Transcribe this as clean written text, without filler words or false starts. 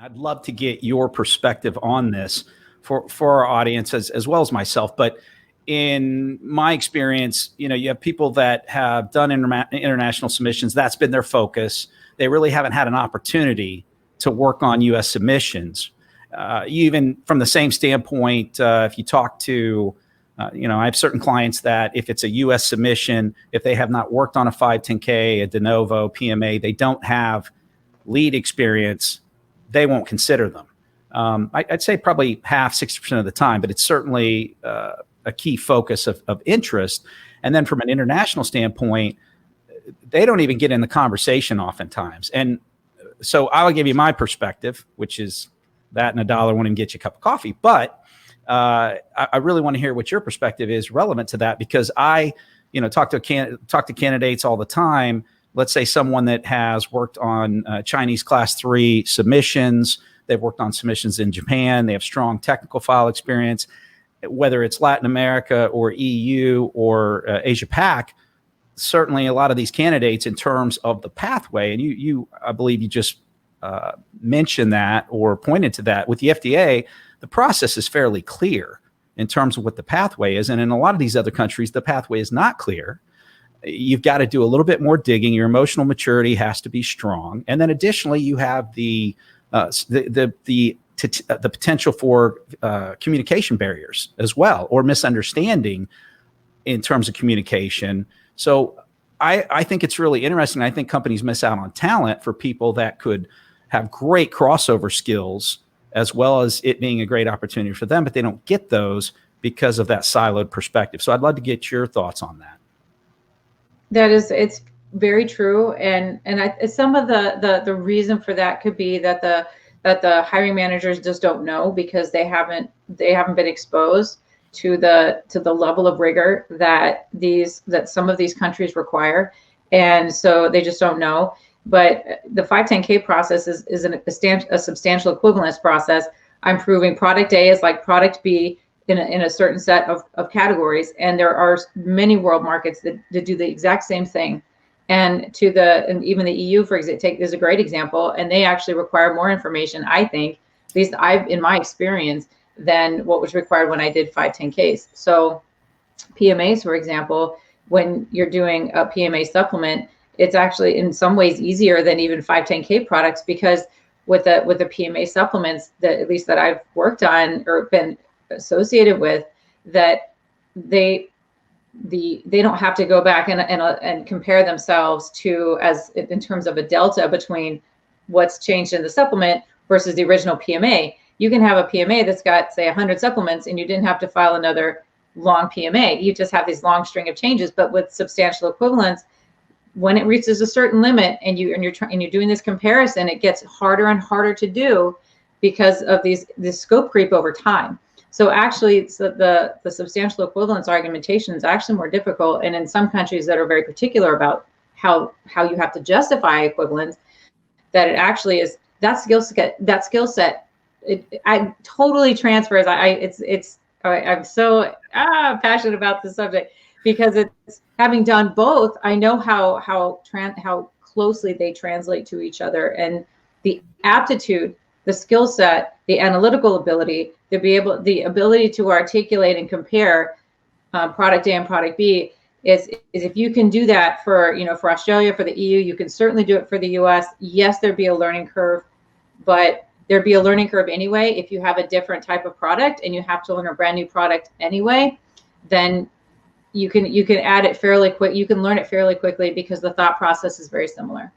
I'd love to get your perspective on this for our audience as well as myself. But in my experience, you have people that have done international submissions. That's been their focus. They really haven't had an opportunity to work on U.S. submissions. Even from the same standpoint, if you talk to, I have certain clients that if it's a U.S. submission, if they have not worked on a 510K, a de novo, PMA, they don't have lead experience, they won't consider them. I'd say probably 60% of the time, but it's certainly a key focus of interest. And then from an international standpoint, they don't even get in the conversation oftentimes. And so I'll give you my perspective, which is that and $1 won't even get you a cup of coffee. But I really want to hear what your perspective is relevant to that, because I, talk to candidates all the time. Let's say someone that has worked on Chinese class 3 submissions. They've worked on submissions in Japan. They have strong technical file experience, whether it's Latin America or EU or Asia Pac. Certainly a lot of these candidates in terms of the pathway, and I believe you just mentioned that or pointed to that with the FDA, the process is fairly clear in terms of what the pathway is. And in a lot of these other countries, the pathway is not clear. You've got to do a little bit more digging. Your emotional maturity has to be strong. And then additionally, you have the potential for communication barriers as well, or misunderstanding in terms of communication. So I think it's really interesting. I think companies miss out on talent for people that could have great crossover skills, as well as it being a great opportunity for them, but they don't get those because of that siloed perspective. So I'd love to get your thoughts on that. It's very true, and some of the reason for that could be that the hiring managers just don't know, because they haven't been exposed to the level of rigor that some of these countries require, and so they just don't know. But the 510K process is a substantial equivalence process. I'm proving product A is like product B in a certain set of categories, and there are many world markets that do the exact same thing. And even the EU, for example, is a great example, and they actually require more information, I think, at least in my experience, than what was required when I did 510Ks. So PMAs, for example, when you're doing a PMA supplement, it's actually in some ways easier than even 510K products, because with the PMA supplements that at least that I've worked on or been associated with, that they don't have to go back and compare themselves to in terms of a delta between what's changed in the supplement versus the original PMA. You can have a PMA that's got, say, 100 supplements, and you didn't have to file another long PMA. You just have these long string of changes. But with substantial equivalence, when it reaches a certain limit and you're doing this comparison, it gets harder and harder to do because of this scope creep over time. So actually, the substantial equivalence argumentation is actually more difficult. And in some countries that are very particular about how you have to justify equivalence, that it actually is that skill set. I totally transfers. I'm so passionate about the subject, because it's having done both. I know how closely they translate to each other, and the aptitude, the skill set, the analytical ability, the ability to articulate and compare product A and product B is if you can do that for Australia, for the EU, you can certainly do it for the US. Yes, there'd be a learning curve, but there'd be a learning curve anyway. If you have a different type of product and you have to learn a brand new product anyway, then you can add it fairly quick. You can learn it fairly quickly because the thought process is very similar.